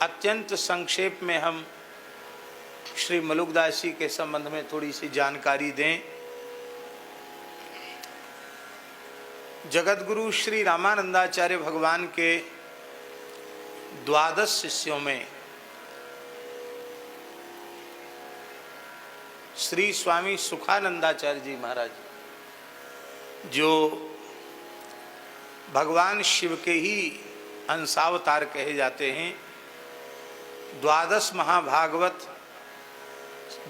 अत्यंत संक्षेप में हम श्री मलुकदास जी के संबंध में थोड़ी सी जानकारी दें। जगतगुरु श्री रामानंदाचार्य भगवान के 12 शिष्यों में श्री स्वामी सुखानंदाचार्य जी महाराज, जो भगवान शिव के ही अंशावतार कहे जाते हैं, 12 महाभागवत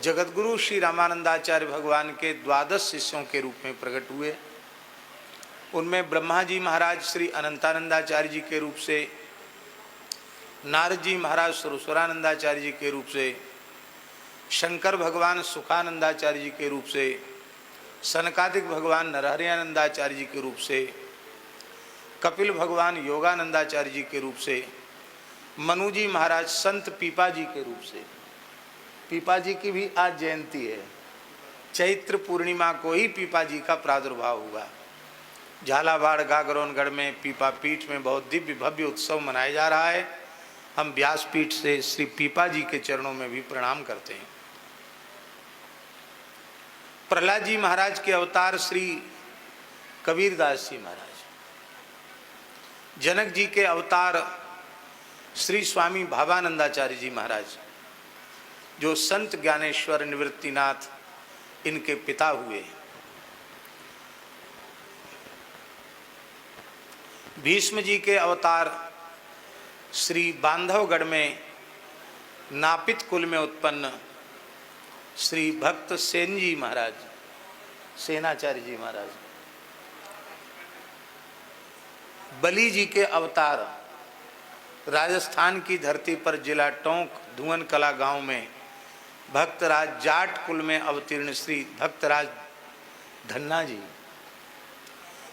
जगतगुरु श्री रामानंदाचार्य भगवान के 12 शिष्यों के रूप में प्रकट हुए। उनमें ब्रह्मा जी महाराज श्री अनंतानंदाचार्य जी के रूप से, नारद जी महाराज सुरेश्वरानंदाचार्य जी के रूप से, शंकर भगवान सुखानंदाचार्य जी के रूप से, सनकादिक भगवान नरहरियानंदाचार्य जी के रूप से, कपिल भगवान योगानंदाचार्य जी के रूप से, मनु जी महाराज संत पीपा जी के रूप से। पीपा जी की भी आज जयंती है। चैत्र पूर्णिमा को ही पीपा जी का प्रादुर्भाव हुआ। झालावाड़ गागरोनगढ़ में पीपा पीठ में बहुत दिव्य भव्य उत्सव मनाया जा रहा है। हम व्यासपीठ से श्री पीपा जी के चरणों में भी प्रणाम करते हैं। प्रहलाद जी महाराज के अवतार श्री कबीरदास जी महाराज, जनक जी के अवतार श्री स्वामी भावानंदाचार्य जी महाराज, जो संत ज्ञानेश्वर निवृत्तिनाथ इनके पिता हुए। भीष्म जी के अवतार श्री बांधवगढ़ में नापित कुल में उत्पन्न श्री भक्त सेन जी महाराज, सेनाचार्य जी महाराज। बलि जी के अवतार राजस्थान की धरती पर जिला टोंक धुवन कला गांव में भक्तराज जाट कुल में अवतीर्ण श्री भक्तराज धन्ना जी।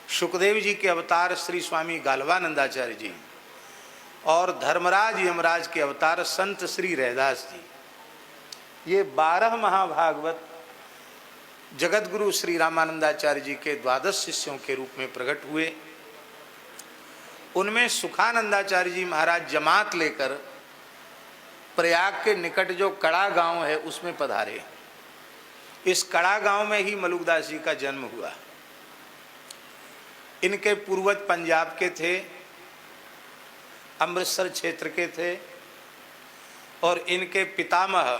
सुखदेव जी के अवतार श्री स्वामी गालवानंदाचार्य जी और धर्मराज यमराज के अवतार संत श्री रैदास जी। ये 12 महाभागवत जगतगुरु श्री रामानंदाचार्य जी के 12 शिष्यों के रूप में प्रकट हुए। उनमें सुखानंदाचार्य जी महाराज जमात लेकर प्रयाग के निकट जो कड़ा गांव है उसमें पधारे। इस कड़ा गांव में ही मलुकदास जी का जन्म हुआ। इनके पूर्वज पंजाब के थे, अमृतसर क्षेत्र के थे, और इनके पितामह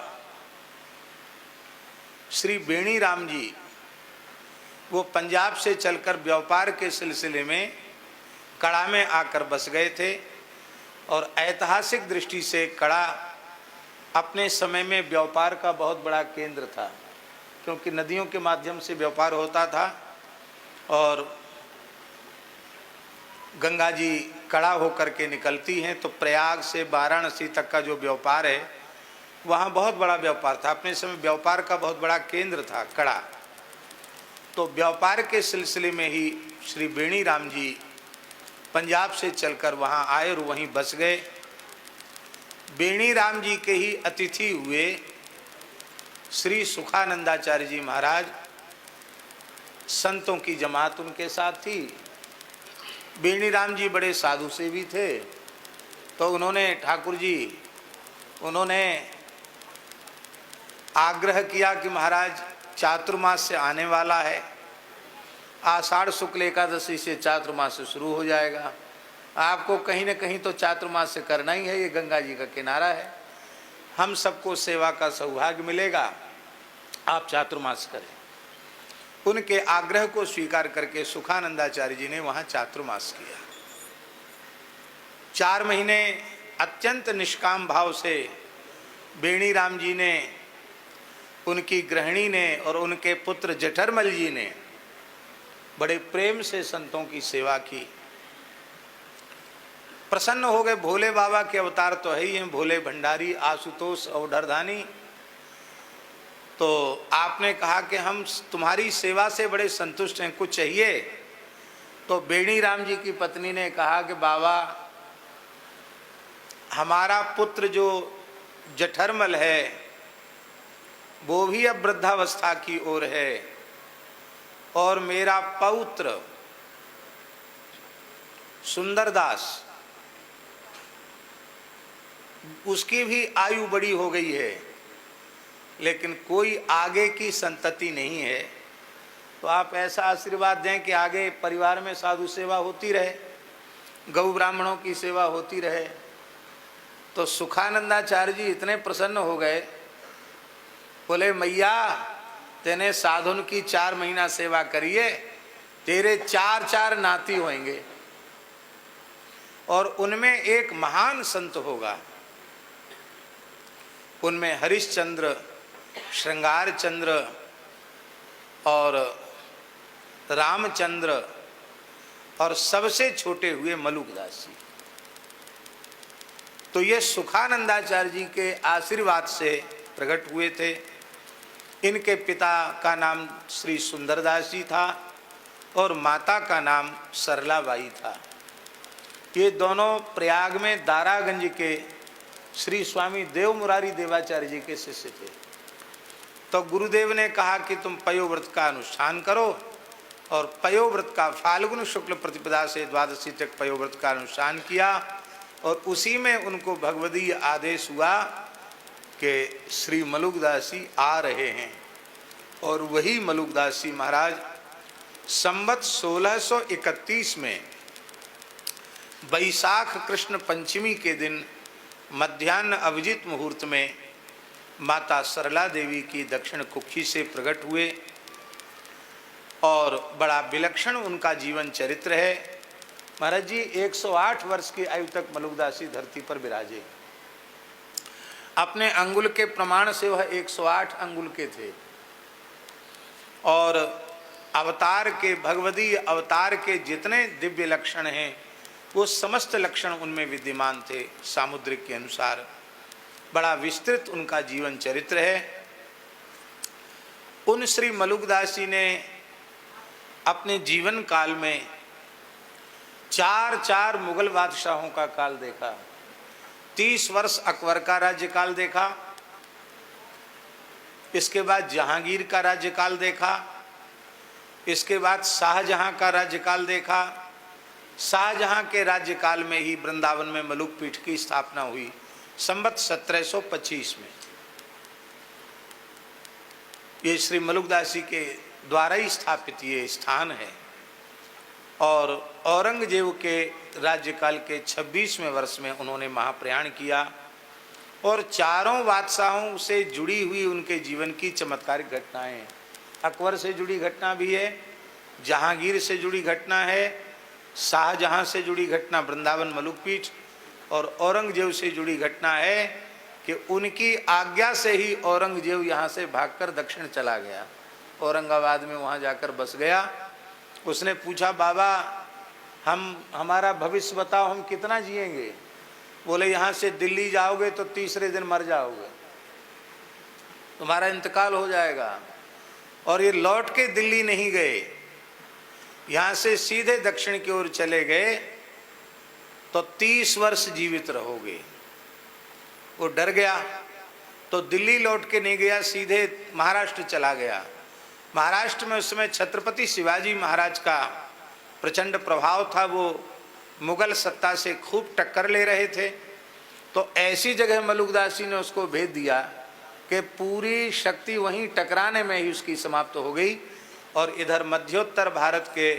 श्री बेणी राम जी वो पंजाब से चलकर व्यापार के सिलसिले में कड़ा में आकर बस गए थे। और ऐतिहासिक दृष्टि से कड़ा अपने समय में व्यापार का बहुत बड़ा केंद्र था, क्योंकि नदियों के माध्यम से व्यापार होता था और गंगा जी कड़ा होकर के निकलती हैं, तो प्रयाग से वाराणसी तक का जो व्यापार है वहाँ बहुत बड़ा व्यापार था। अपने समय व्यापार का बहुत बड़ा केंद्र था कड़ा। तो व्यापार के सिलसिले में ही श्री बेणी राम जी पंजाब से चलकर वहाँ आए और वहीं बस गए। बेणी राम जी के ही अतिथि हुए श्री सुखानंदाचार्य जी महाराज। संतों की जमात उनके साथ थी। बेणी राम जी बड़े साधु से भी थे, तो उन्होंने ठाकुर जी उन्होंने आग्रह किया कि महाराज चातुर्मास से आने वाला है, आषाढ़ शुक्ल एकादशी से चातुर्मास शुरू हो जाएगा, आपको कहीं न कहीं तो चातुर्मास से करना ही है, ये गंगा जी का किनारा है, हम सबको सेवा का सौभाग्य मिलेगा, आप चातुर्मास करें। उनके आग्रह को स्वीकार करके सुखानंदाचार्य जी ने वहाँ चातुर्मास किया। 4 महीने अत्यंत निष्काम भाव से बेणी राम जी ने, उनकी गृहिणी ने और उनके पुत्र जठरमल जी ने बड़े प्रेम से संतों की सेवा की। प्रसन्न हो गए। भोले बाबा के अवतार तो है ही हैं, भोले भंडारी, आशुतोष अवधरधानी। तो आपने कहा कि हम तुम्हारी सेवा से बड़े संतुष्ट हैं, कुछ चाहिए? तो बेणी राम जी की पत्नी ने कहा कि बाबा, हमारा पुत्र जो जठरमल है वो भी अब वृद्धावस्था की ओर है, और मेरा पौत्र सुंदरदास उसकी भी आयु बड़ी हो गई है, लेकिन कोई आगे की संतति नहीं है। तो आप ऐसा आशीर्वाद दें कि आगे परिवार में साधु सेवा होती रहे, गौ ब्राह्मणों की सेवा होती रहे। तो सुखानंदाचार्य जी इतने प्रसन्न हो गए, बोले मैया तेने साधुन की 4 महीना सेवा करिए, तेरे 4 नाती होंगे और उनमें एक महान संत होगा। उनमें हरिश्चंद्र, श्रृंगार चंद्र और रामचंद्र और सबसे छोटे हुए मलुकदास जी। तो ये सुखानंदाचार्य जी के आशीर्वाद से प्रकट हुए थे। इनके पिता का नाम श्री सुंदरदास जी था और माता का नाम सरलाबाई था। ये दोनों प्रयाग में दारागंज के श्री स्वामी देव मुरारी देवाचार्य जी के शिष्य थे। तो गुरुदेव ने कहा कि तुम पयोव्रत का अनुष्ठान करो, और पयोव्रत का फाल्गुन शुक्ल प्रतिपदा से द्वादशी तक पयोव्रत का अनुष्ठान किया। और उसी में उनको भगवदीय आदेश हुआ कि श्री मलुकदास जी आ रहे हैं। और वही मलुकदास जी महाराज संवत 1631 में बैसाख कृष्ण पंचमी के दिन मध्याह्न अभिजित मुहूर्त में माता सरला देवी की दक्षिण कुक्षी से प्रकट हुए। और बड़ा विलक्षण उनका जीवन चरित्र है। महाराज जी 108 वर्ष की आयु तक मलुकदास जी धरती पर विराजे। अपने अंगुल के प्रमाण से वह 108 अंगुल के थे। और अवतार के, भगवदीय अवतार के जितने दिव्य लक्षण हैं वो समस्त लक्षण उनमें विद्यमान थे। सामुद्रिक के अनुसार बड़ा विस्तृत उनका जीवन चरित्र है। उन श्री मलुकदास जी ने अपने जीवन काल में 4 मुगल बादशाहों का काल देखा। 30 वर्ष अकबर का राज्यकाल देखा, इसके बाद जहांगीर का राज्यकाल देखा, इसके बाद शाहजहां का राज्यकाल देखा। शाहजहां के राज्यकाल में ही वृंदावन में मलुक पीठ की स्थापना हुई संवत 1725 में। ये श्री मलुकदास जी के द्वारा ही स्थापित ये स्थान है। और औरंगजेब के राज्यकाल के 26वें वर्ष में उन्होंने महाप्रयाण किया। और चारों बादशाहों से जुड़ी हुई उनके जीवन की चमत्कारिक घटनाएं, अकबर से जुड़ी घटना भी है, जहांगीर से जुड़ी घटना है, शाहजहां से जुड़ी घटना वृंदावन मलुकपीठ, और औरंगजेब से जुड़ी घटना है कि उनकी आज्ञा से ही औरंगजेब यहाँ से भागकर दक्षिण चला गया, औरंगाबाद में वहाँ जाकर बस गया। उसने पूछा बाबा हमारा भविष्य बताओ, हम कितना जिएंगे? बोले यहाँ से दिल्ली जाओगे तो तीसरे दिन मर जाओगे, तुम्हारा इंतकाल हो जाएगा। और ये लौट के दिल्ली नहीं गए, यहाँ से सीधे दक्षिण की ओर चले गए तो 30 वर्ष जीवित रहोगे। वो डर गया तो दिल्ली लौट के नहीं गया, सीधे महाराष्ट्र चला गया। महाराष्ट्र में उस समय छत्रपति शिवाजी महाराज का प्रचंड प्रभाव था, वो मुगल सत्ता से खूब टक्कर ले रहे थे। तो ऐसी जगह मलुकदास जी ने उसको भेज दिया कि पूरी शक्ति वहीं टकराने में ही उसकी समाप्त हो गई। और इधर मध्योत्तर भारत के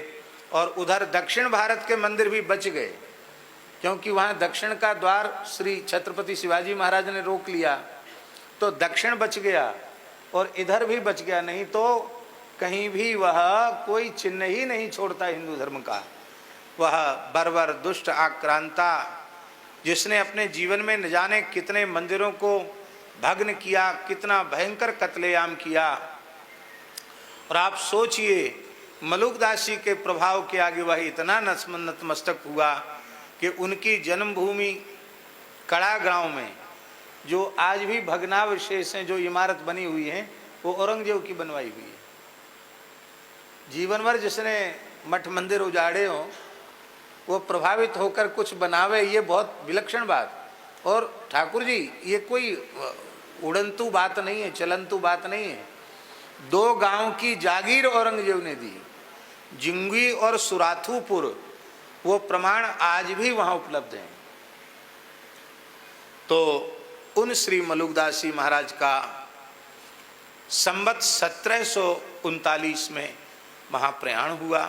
और उधर दक्षिण भारत के मंदिर भी बच गए, क्योंकि वहाँ दक्षिण का द्वार श्री छत्रपति शिवाजी महाराज ने रोक लिया, तो दक्षिण बच गया और इधर भी बच गया। नहीं तो कहीं भी वह कोई चिन्ह ही नहीं छोड़ता हिंदू धर्म का। वह बर्बर दुष्ट आक्रांता, जिसने अपने जीवन में न जाने कितने मंदिरों को भग्न किया, कितना भयंकर कत्लेआम किया। और आप सोचिए मलुकदास जी के प्रभाव के आगे वह इतना नतमस्तक हुआ कि उनकी जन्मभूमि कड़ा गांव में जो आज भी भग्नावशेष हैं, जो इमारत बनी हुई है, वो औरंगजेब की बनवाई हुई है। जीवन भर जिसने मठ मंदिर उजाड़े हों वो प्रभावित होकर कुछ बनावे, ये बहुत विलक्षण बात। और ठाकुर जी ये कोई उड़ंतु बात नहीं है, चलंतु बात नहीं है। 2 गांव की जागीर औरंगजेब ने दी, जिंगी और सुराथुपुर, वो प्रमाण आज भी वहाँ उपलब्ध हैं। तो उन श्री मलुकदास जी महाराज का संवत 1739 में महाप्रयाण हुआ।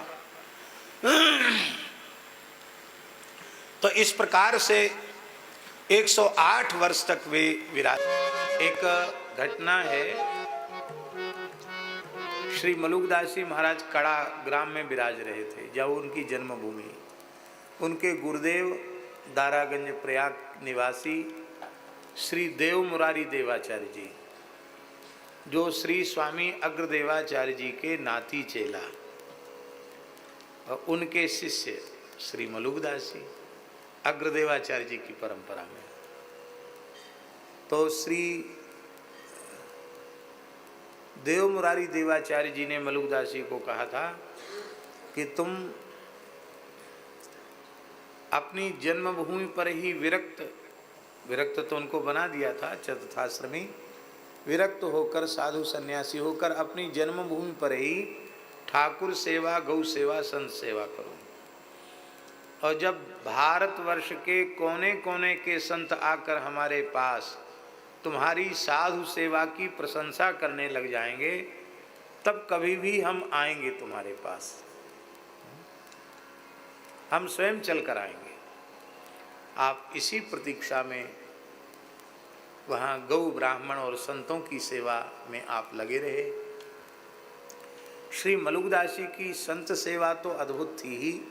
तो इस प्रकार से 108 वर्ष तक वे विराज। एक घटना है, श्री मलुकदास जी महाराज कड़ा ग्राम में विराज रहे थे, जब उनकी जन्मभूमि। उनके गुरुदेव दारागंज प्रयाग निवासी श्री देव मुरारी देवाचार्य जी, जो श्री स्वामी अग्रदेवाचार्य जी के नाती चेला और उनके शिष्य श्री मलुकदास जी अग्रदेवाचार्य जी की परंपरा में। तो श्री देव मुरारी देवाचार्य जी ने मलुकदास जी को कहा था कि तुम अपनी जन्मभूमि पर ही विरक्त तो उनको बना दिया था, चतुर्थाश्रमी, विरक्त होकर साधु सन्यासी होकर अपनी जन्मभूमि पर ही ठाकुर सेवा, गौ सेवा, संत सेवा करो। और जब भारतवर्ष के कोने कोने के संत आकर हमारे पास तुम्हारी साधु सेवा की प्रशंसा करने लग जाएंगे, तब कभी भी हम आएंगे तुम्हारे पास, हम स्वयं चल कर आएंगे। आप इसी प्रतीक्षा में वहाँ गौ, ब्राह्मण और संतों की सेवा में आप लगे रहे। श्री मलुकदास जी की संत सेवा तो अद्भुत थी ही।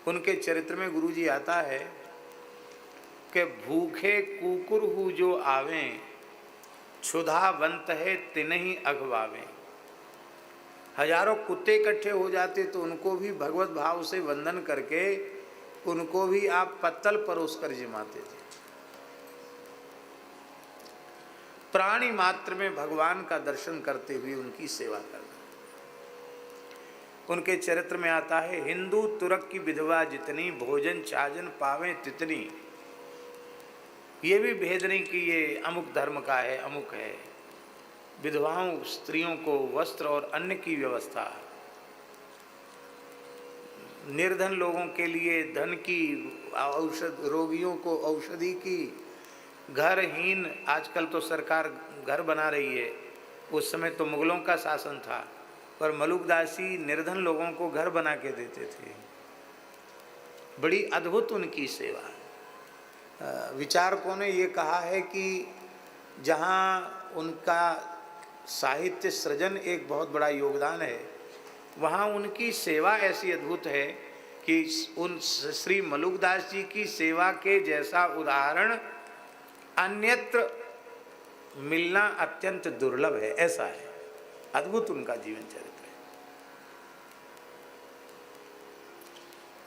उनके चरित्र में गुरुजी आता है कि भूखे कुकुर हु जो आवें, क्षुधावंत है तिन्हि अघवावें। हजारों कुत्ते इकट्ठे हो जाते तो उनको भी भगवत भाव से वंदन करके उनको भी आप पत्तल परोस कर जिमाते थे। प्राणी मात्र में भगवान का दर्शन करते हुए उनकी सेवा करना। उनके चरित्र में आता है, हिंदू तुरक की विधवा जितनी, भोजन छाजन पावे तितनी। ये भी भेद नहीं कि ये अमुक धर्म का है, अमुक है। विधवाओं स्त्रियों को वस्त्र और अन्न की व्यवस्था, निर्धन लोगों के लिए धन की, औषध, रोगियों को औषधि की, घरहीन, आजकल तो सरकार घर बना रही है, उस समय तो मुगलों का शासन था, पर मलुकदास जी निर्धन लोगों को घर बना के देते थे। बड़ी अद्भुत उनकी सेवा। विचारकों ने ये कहा है कि जहाँ उनका साहित्य सृजन एक बहुत बड़ा योगदान है, वहाँ उनकी सेवा ऐसी अद्भुत है कि उन श्री मलुकदास जी की सेवा के जैसा उदाहरण अन्यत्र मिलना अत्यंत दुर्लभ है। ऐसा है, अद्भुत उनका जीवन चरित्र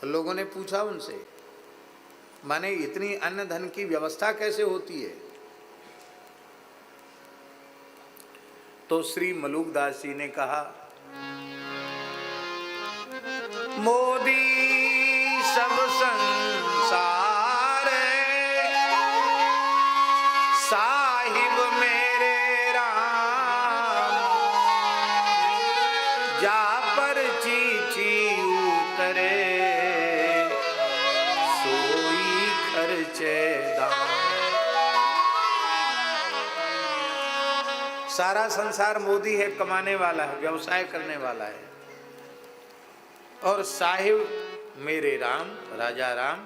है। लोगों ने पूछा उनसे, माने इतनी अन्न धन की व्यवस्था कैसे होती है? तो श्री मलुकदास जी ने कहा, मोदी सब संसार साहिब मेरे राम, जा पर चिट्ठी उतरे सोई खर्चे दाम। सारा संसार मोदी है, कमाने वाला है, व्यवसाय करने वाला है, और साहिब मेरे राम, राजा राम,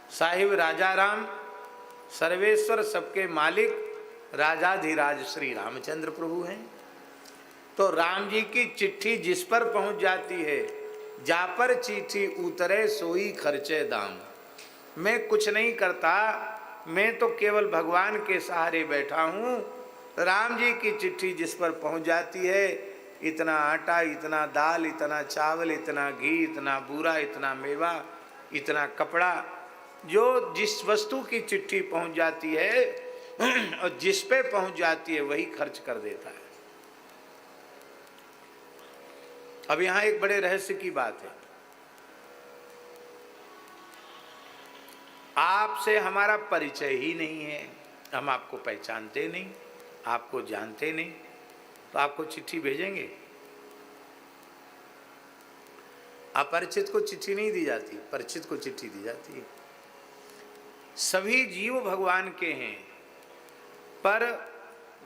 साहिब राजा राम, सर्वेश्वर सबके मालिक राजाधिराज श्री रामचंद्र प्रभु हैं। तो राम जी की चिट्ठी जिस पर पहुंच जाती है, जा पर चिट्ठी उतरे सोई खर्चे दाम। मैं कुछ नहीं करता, मैं तो केवल भगवान के सहारे बैठा हूँ। राम जी की चिट्ठी जिस पर पहुंच जाती है, इतना आटा, इतना दाल, इतना चावल, इतना घी, इतना बूरा, इतना मेवा, इतना कपड़ा, जो जिस वस्तु की चिट्ठी पहुंच जाती है और जिस पे पहुंच जाती है वही खर्च कर देता है। अब यहाँ एक बड़े रहस्य की बात है। आपसे हमारा परिचय ही नहीं है, हम आपको पहचानते नहीं, आपको जानते नहीं, तो आपको चिट्ठी भेजेंगे? अपरिचित को चिट्ठी नहीं दी जाती, परिचित को चिट्ठी दी जाती है। सभी जीव भगवान के हैं, पर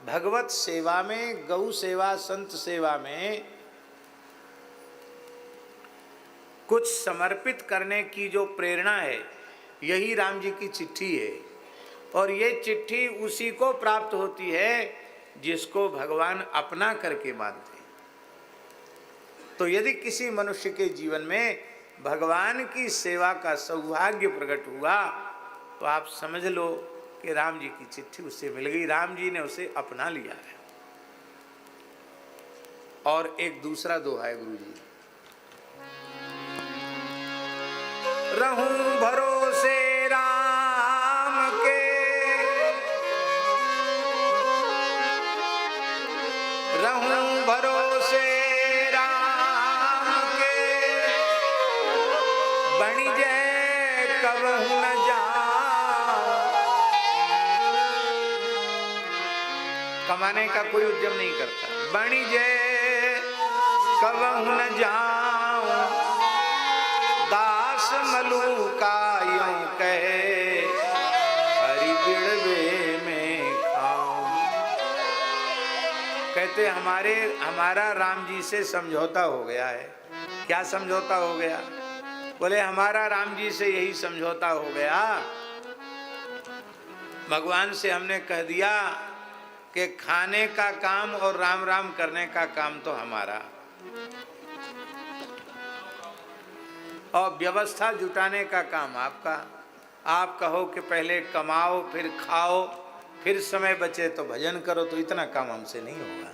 भगवत सेवा में, गौ सेवा, संत सेवा में कुछ समर्पित करने की जो प्रेरणा है, यही राम जी की चिट्ठी है। और ये चिट्ठी उसी को प्राप्त होती है जिसको भगवान अपना करके मानते हैं। तो यदि किसी मनुष्य के जीवन में भगवान की सेवा का सौभाग्य प्रकट हुआ, तो आप समझ लो कि राम जी की चिट्ठी उससे मिल गई, राम जी ने उसे अपना लिया है। और एक दूसरा दोहा है गुरु जी, रहूं भरोसे राम के, रहूं भरोसे राम के, बन जय कबहु न जाऊं। कमाने का कोई उद्यम नहीं करता, बन जय कबहु न जाऊं, दास मलूका यूं कहे, हरि बिड़वे में खाऊं। कहते हमारा राम जी से समझौता हो गया है। क्या समझौता हो गया? बोले हमारा राम जी से यही समझौता हो गया, भगवान से हमने कह दिया कि खाने का काम और राम राम करने का काम तो हमारा, और व्यवस्था जुटाने का काम आपका। आप कहो कि पहले कमाओ फिर खाओ, फिर समय बचे तो भजन करो, तो इतना काम हमसे नहीं होगा।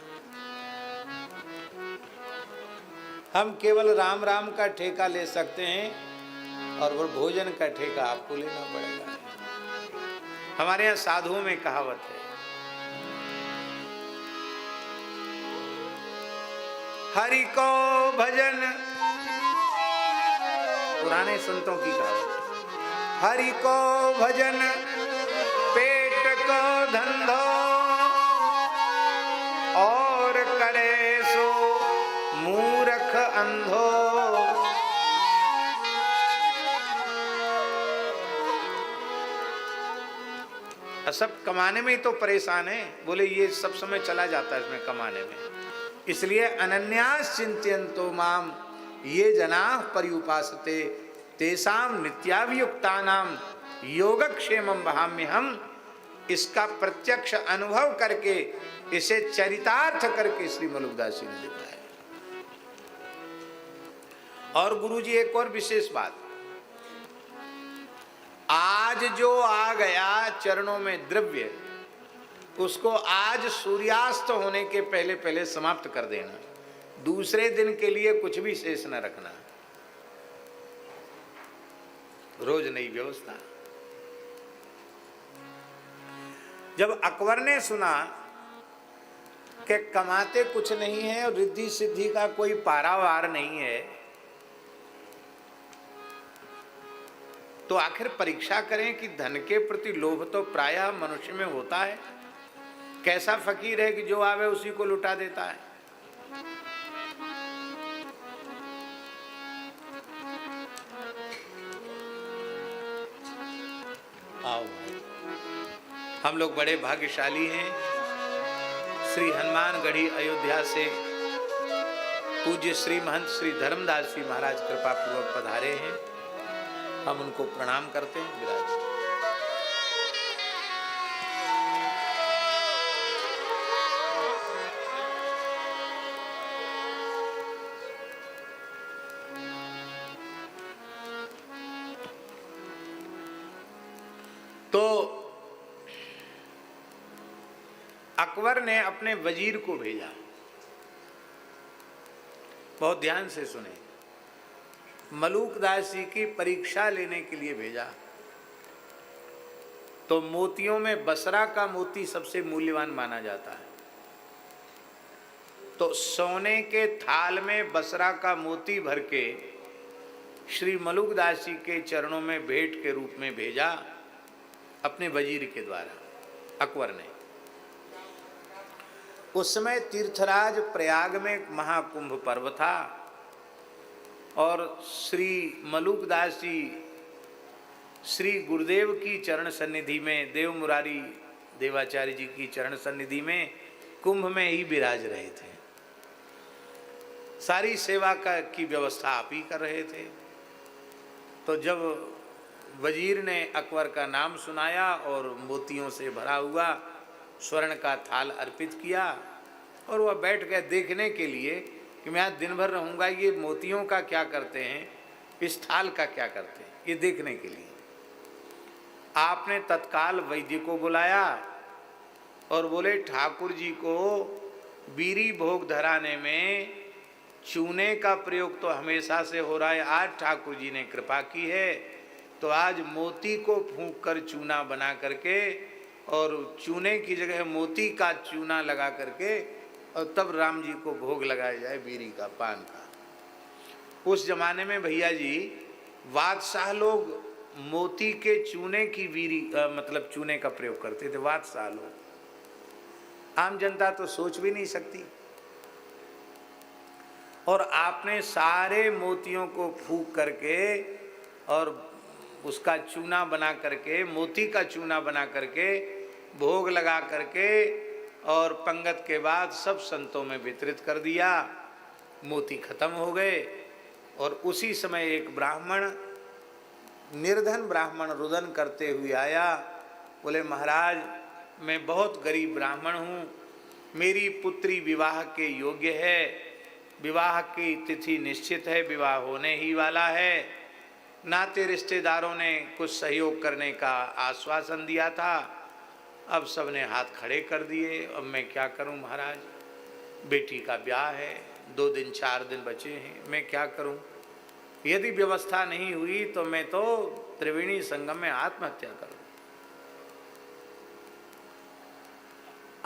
हम केवल राम राम का ठेका ले सकते हैं, और वो भोजन का ठेका आपको लेना पड़ेगा। हमारे यहाँ साधुओं में कहावत है, हरि को भजन, पुराने संतों की कहावत, हरि को भजन पेट को धंधो, और करे सो मूर्ख अंधो। सब कमाने में ही तो परेशान है। बोले ये सब समय चला जाता है इसमें कमाने में, इसलिए अनन्यास चिंतयन्तो माम ये जनाः पर्युपासते तेषां नित्याभियुक्तानां योगक्षेमं वहाम्यहम्। इसका प्रत्यक्ष अनुभव करके, इसे चरितार्थ करके श्री मलुकदास जी ने लिखा है। और गुरु जी एक और विशेष बात, आज जो आ गया चरणों में द्रव्य, उसको आज सूर्यास्त होने के पहले पहले समाप्त कर देना, दूसरे दिन के लिए कुछ भी शेष न रखना। रोज नई व्यवस्था। जब अकबर ने सुना कि कमाते कुछ नहीं है और रिद्धि सिद्धि का कोई पारावार नहीं है, तो आखिर परीक्षा करें कि धन के प्रति लोभ तो प्रायः मनुष्य में होता है। कैसा फकीर है कि जो आवे उसी को लुटा देता है। आओ, हम लोग बड़े भाग्यशाली हैं। श्री हनुमानगढ़ी अयोध्या से पूज्य श्री महंत श्री धर्मदास जी महाराज कृपा पूर्वक पधारे हैं। हम उनको प्रणाम करते हैं। विराज तो अकबर ने अपने वजीर को भेजा, बहुत ध्यान से सुने, मलूकदास जी की परीक्षा लेने के लिए भेजा। तो मोतियों में बसरा का मोती सबसे मूल्यवान माना जाता है। तो सोने के थाल में बसरा का मोती भर के श्री मलूकदास जी के चरणों में भेंट के रूप में भेजा अपने वजीर के द्वारा अकबर ने। उस समय तीर्थराज प्रयाग में महाकुंभ पर्व था और श्री मलूकदास जी श्री गुरुदेव की चरण सन्निधि में, देव मुरारी देवाचार्य जी की चरण सन्निधि में कुंभ में ही विराज रहे थे। सारी सेवा की व्यवस्था आप ही कर रहे थे। तो जब वजीर ने अकबर का नाम सुनाया और मोतियों से भरा हुआ स्वर्ण का थाल अर्पित किया, और वह बैठ गए देखने के लिए कि मैं आज दिन भर रहूँगा, ये मोतियों का क्या करते हैं, इस थाल का क्या करते हैं, ये देखने के लिए आपने तत्काल वैद्य को बुलाया और बोले ठाकुर जी को बीरी भोग धराने में चूने का प्रयोग तो हमेशा से हो रहा है, आज ठाकुर जी ने कृपा की है तो आज मोती को फूंक कर चूना बना करके और चूने की जगह मोती का चूना लगा करके और तब राम जी को भोग लगाया जाए बीरी का, पान का। उस जमाने में भैया जी बादशाह लोग मोती के चूने की बीरी मतलब चूने का प्रयोग करते थे, बादशाह लोग। आम जनता तो सोच भी नहीं सकती। और आपने सारे मोतियों को फूंक करके और उसका चूना बना करके, मोती का चूना बना करके भोग लगा करके और पंगत के बाद सब संतों में वितरित कर दिया। मोती खत्म हो गए और उसी समय एक ब्राह्मण, निर्धन ब्राह्मण रुदन करते हुए आया। बोले महाराज मैं बहुत गरीब ब्राह्मण हूँ, मेरी पुत्री विवाह के योग्य है, विवाह की तिथि निश्चित है, विवाह होने ही वाला है, नाते रिश्तेदारों ने कुछ सहयोग करने का आश्वासन दिया था, अब सबने हाथ खड़े कर दिए, अब मैं क्या करूं महाराज, बेटी का ब्याह है, 2 दिन 4 दिन बचे हैं, मैं क्या करूं, यदि व्यवस्था नहीं हुई तो मैं तो त्रिवेणी संगम में आत्महत्या करूं।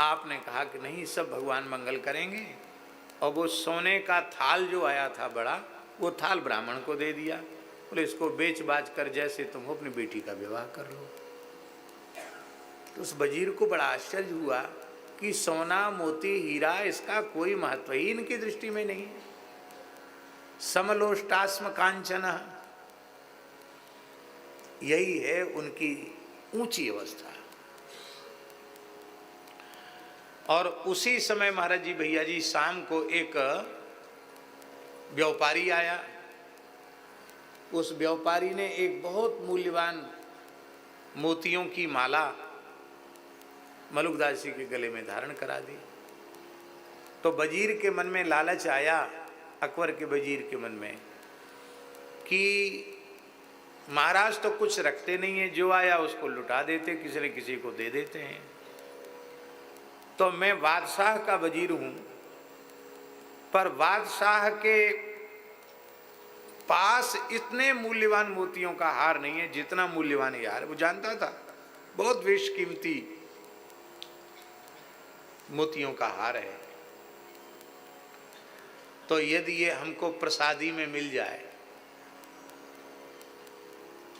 आपने कहा कि नहीं, सब भगवान मंगल करेंगे, और वो सोने का थाल जो आया था बड़ा, वो थाल ब्राह्मण को दे दिया। बोले इसको बेच बाच कर जैसे तुम हो अपनी बेटी का विवाह कर लो। तो उस वजीर को बड़ा आश्चर्य हुआ कि सोना मोती हीरा इसका कोई महत्व ही इनकी दृष्टि में नहीं है। समलोष्टास्म कांचन, यही है उनकी ऊंची अवस्था। और उसी समय महाराज जी भैया जी शाम को एक व्यापारी आया। उस व्यापारी ने एक बहुत मूल्यवान मोतियों की माला मलुकदास जी के गले में धारण करा दी। तो वजीर के मन में लालच आया, अकबर के वजीर के मन में, कि महाराज तो कुछ रखते नहीं है, जो आया उसको लुटा देते, किसी न किसी को दे देते हैं। तो मैं बादशाह का वजीर हूं, पर बादशाह के पास इतने मूल्यवान मोतियों का हार नहीं है जितना मूल्यवान ये हार। वो जानता था बहुत बेशकीमती मोतियों का हार है, तो यदि ये हमको प्रसादी में मिल जाए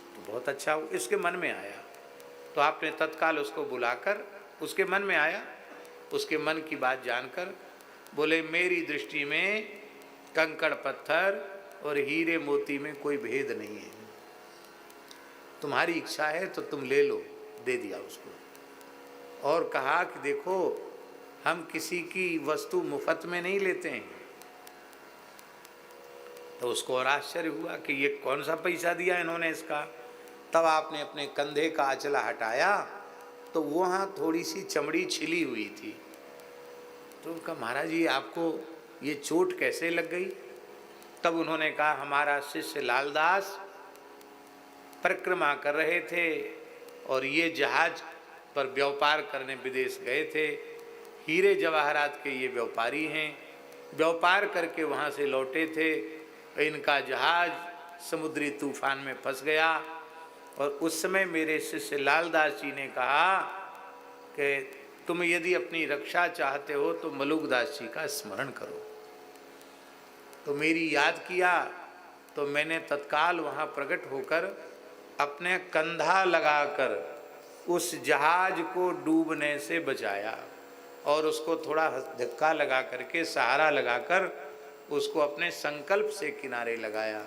तो बहुत अच्छा हो। इसके मन में आया तो आपने तत्काल उसको बुलाकर, उसके मन में आया, उसके मन की बात जानकर बोले मेरी दृष्टि में कंकड़ पत्थर और हीरे मोती में कोई भेद नहीं है, तुम्हारी इच्छा है तो तुम ले लो। दे दिया उसको और कहा कि देखो हम किसी की वस्तु मुफ्त में नहीं लेते हैं। तो उसको और आश्चर्य हुआ कि ये कौन सा पैसा दिया इन्होंने इसका। तब आपने अपने कंधे का आंचला हटाया तो वहाँ थोड़ी सी चमड़ी छिली हुई थी। तो उनका महाराज जी आपको ये चोट कैसे लग गई। तब उन्होंने कहा हमारा शिष्य लालदास परिक्रमा कर रहे थे और ये जहाज पर व्यापार करने विदेश गए थे, हीरे जवाहरात के ये व्यापारी हैं, व्यापार करके वहाँ से लौटे थे, इनका जहाज समुद्री तूफान में फंस गया और उस समय मेरे शिष्य लालदास जी ने कहा कि तुम यदि अपनी रक्षा चाहते हो तो मलुकदास जी का स्मरण करो। तो मेरी याद किया तो मैंने तत्काल वहाँ प्रकट होकर अपने कंधा लगाकर उस जहाज को डूबने से बचाया और उसको थोड़ा धक्का लगा करके, सहारा लगाकर उसको अपने संकल्प से किनारे लगाया।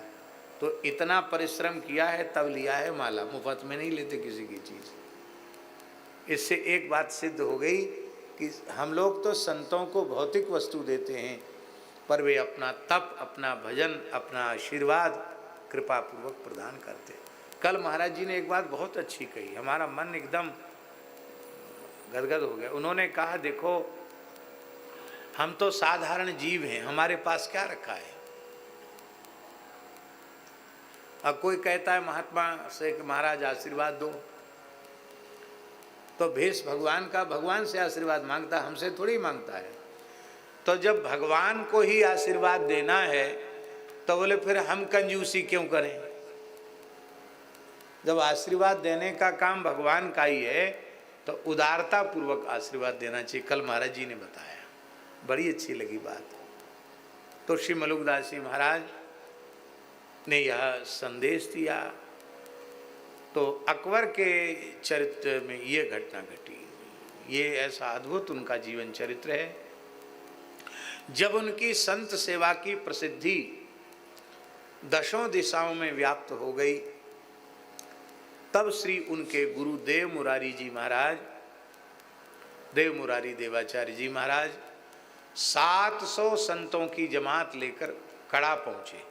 तो इतना परिश्रम किया है तब लिया है माला, मुफ्त में नहीं लेते किसी की चीज़। इससे एक बात सिद्ध हो गई कि हम लोग तो संतों को भौतिक वस्तु देते हैं, पर वे अपना तप, अपना भजन, अपना आशीर्वाद कृपा पूर्वक प्रदान करते। कल महाराज जी ने एक बात बहुत अच्छी कही, हमारा मन एकदम गदगद हो गया। उन्होंने कहा देखो हम तो साधारण जीव हैं, हमारे पास क्या रखा है। अब कोई कहता है महात्मा से कि महाराज आशीर्वाद दो, तो भेष भगवान का, भगवान से आशीर्वाद मांगता, हमसे थोड़ी मांगता है। तो जब भगवान को ही आशीर्वाद देना है तो बोले फिर हम कंजूसी क्यों करें। जब आशीर्वाद देने का काम भगवान का ही है तो उदारता पूर्वक आशीर्वाद देना चाहिए। कल महाराज जी ने बताया, बड़ी अच्छी लगी बात। तो श्री मलुकदास जी महाराज ने यह संदेश दिया। तो अकबर के चरित्र में ये घटना घटी, ये ऐसा अद्भुत उनका जीवन चरित्र है। जब उनकी संत सेवा की प्रसिद्धि दशों दिशाओं में व्याप्त हो गई, तब श्री उनके गुरु देव मुरारी जी महाराज, देव मुरारी देवाचार्य जी महाराज 700 संतों की जमात लेकर कड़ा पहुंचे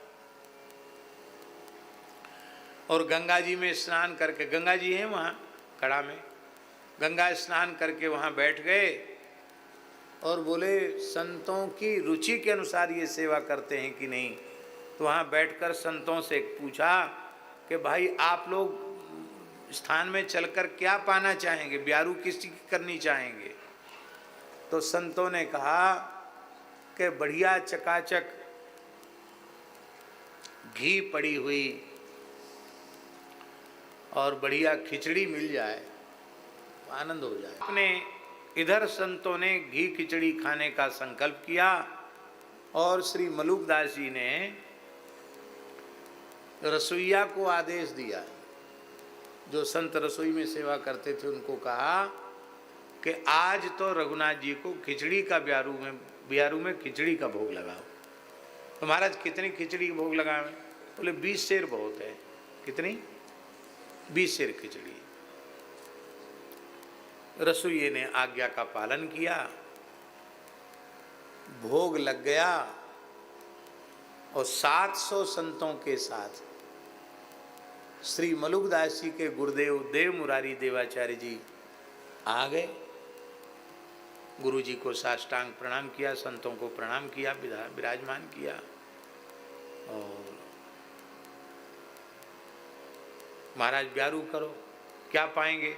और गंगा जी में स्नान करके, गंगा जी हैं वहाँ कड़ा में, गंगा स्नान करके वहाँ बैठ गए और बोले संतों की रुचि के अनुसार ये सेवा करते हैं कि नहीं। तो वहाँ बैठकर संतों से पूछा कि भाई आप लोग स्थान में चलकर क्या पाना चाहेंगे, ब्यारू किसकी करनी चाहेंगे। तो संतों ने कहा कि बढ़िया चकाचक घी पड़ी हुई और बढ़िया खिचड़ी मिल जाए, आनंद हो जाए। अपने इधर संतों ने घी खिचड़ी खाने का संकल्प किया और श्री मलुकदास जी ने रसोइया को आदेश दिया, जो संत रसोई में सेवा करते थे उनको कहा कि आज तो रघुनाथ जी को खिचड़ी का ब्यारू में खिचड़ी का भोग लगाओ। तो महाराज कितनी खिचड़ी का भोग लगावे। बोले 20 सेर बहुत है। कितनी? 20 सेर खिचड़ी। रसोइये ने आज्ञा का पालन किया, भोग लग गया और 700 संतों के साथ श्री मलुकदास जी के गुरुदेव देव मुरारी देवाचार्य जी आ गए। गुरु जी को साष्टांग प्रणाम किया, संतों को प्रणाम किया, विराजमान किया और महाराज ब्यारू करो, क्या पाएंगे।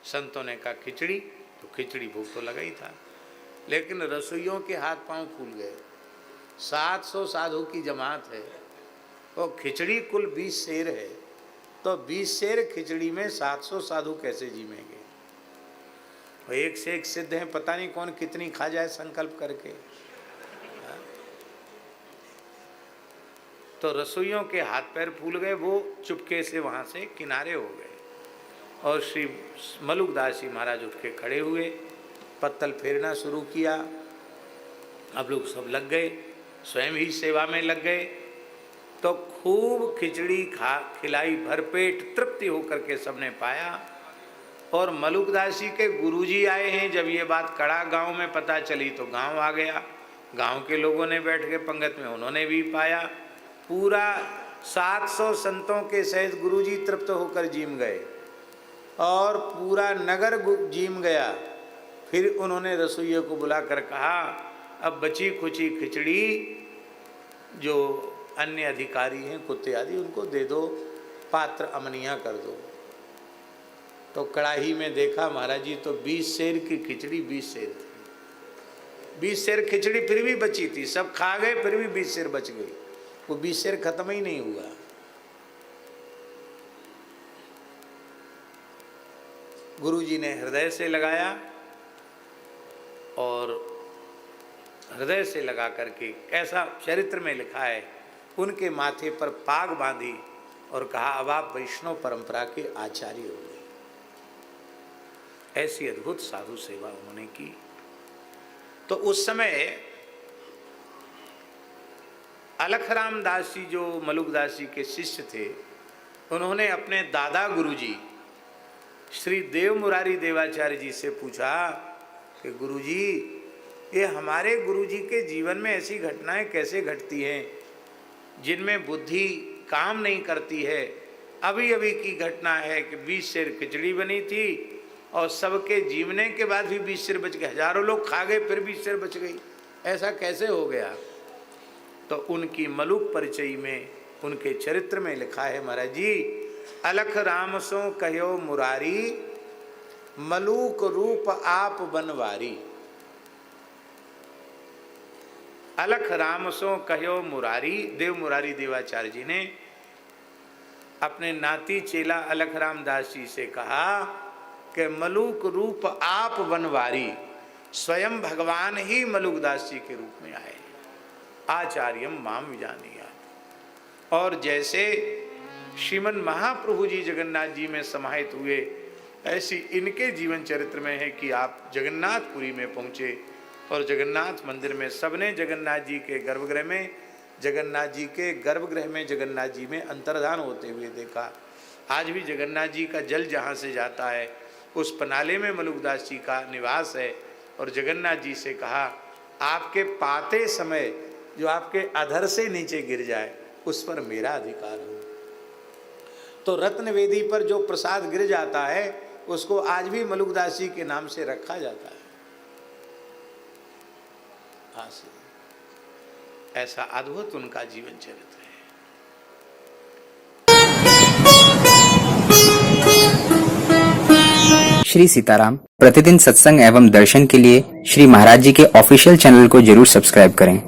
संतों ने कहा खिचड़ी। तो खिचड़ी भूख तो लगा ही था, लेकिन रसोइयों के हाथ पांव फूल गए। 700 साधु की जमात है और खिचड़ी कुल 20 सेर है, तो 20 सेर खिचड़ी में 700 साधु कैसे जीवेंगे। और एक से एक सिद्ध हैं, पता नहीं कौन कितनी खा जाए संकल्प करके। तो रसोइयों के हाथ पैर फूल गए, वो चुपके से वहाँ से किनारे हो गए और श्री मलुकदास जी महाराज उठ के खड़े हुए, पत्तल फेरना शुरू किया। अब लोग सब लग गए, स्वयं ही सेवा में लग गए। तो खूब खिचड़ी खिलाई, भरपेट तृप्ति होकर के सबने पाया। और मलुकदास जी के गुरुजी आए हैं। जब ये बात कड़ा गांव में पता चली तो गांव आ गया, गांव के लोगों ने बैठ के पंगत में उन्होंने भी पाया। पूरा 700 संतों के सहित गुरुजी तृप्त होकर जीम गए और पूरा नगर जीम गया। फिर उन्होंने रसोइये को बुलाकर कहा अब बची खुची खिचड़ी जो अन्य अधिकारी हैं, कुत्ते आदि, उनको दे दो, पात्र अमनिया कर दो। तो कड़ाही में देखा महाराज जी तो 20 सेर की खिचड़ी 20 सेर थी। 20 सेर खिचड़ी फिर भी बची थी, सब खा गए फिर भी 20 सेर बच गई। वो 20 सेर खत्म ही नहीं हुआ। गुरु जी ने हृदय से लगाया और हृदय से लगा करके, ऐसा चरित्र में लिखा है, उनके माथे पर पाग बांधी और कहा अब आप वैष्णव परंपरा के आचार्य हो गए। ऐसी अद्भुत साधु सेवा उन्होंने की। तो उस समय अलखराम दास जी जो मलुकदास जी के शिष्य थे, उन्होंने अपने दादा गुरुजी श्री देव मुरारी देवाचार्य जी से पूछा कि गुरुजी, ये हमारे गुरुजी के जीवन में ऐसी घटनाएं कैसे घटती हैं जिनमें बुद्धि काम नहीं करती है। अभी अभी की घटना है कि 20 सेर खिचड़ी बनी थी और सबके जीवने के बाद भी 20 सेर बच गए, हजारों लोग खा गए फिर 20 सेर बच गई, ऐसा कैसे हो गया? तो उनकी मलुक परिचय में, उनके चरित्र में लिखा है महाराज जी, अलख राम सो कहो मुरारी, मलूक रूप आप बनवारी। अलख राम सो कहो मुरारी, देव मुरारी देवाचार्य जी ने अपने नाती चेला अलख राम दास जी से कहा कि मलूक रूप आप बनवारी, स्वयं भगवान ही मलुकदास जी के रूप में आए, आचार्यम माम विजानिया। और जैसे श्रीमन महाप्रभु जी जगन्नाथ जी में समाहित हुए, ऐसी इनके जीवन चरित्र में है कि आप जगन्नाथपुरी में पहुँचे और जगन्नाथ मंदिर में सबने जगन्नाथ जी के गर्भगृह में, जगन्नाथ जी के गर्भगृह में जगन्नाथ जी में अंतर्धान होते हुए देखा। आज भी जगन्नाथ जी का जल जहाँ से जाता है उस पनाले में मलुकदास जी का निवास है। और जगन्नाथ जी से कहा, आपके पाते समय जो आपके अधर से नीचे गिर जाए उस पर मेरा अधिकार हो। तो रत्नवेदी पर जो प्रसाद गिर जाता है उसको आज भी मलुकदास जी के नाम से रखा जाता है। हाँ से ऐसा अद्भुत उनका जीवन चरित्र है। श्री सीताराम प्रतिदिन सत्संग एवं दर्शन के लिए श्री महाराज जी के ऑफिशियल चैनल को जरूर सब्सक्राइब करें।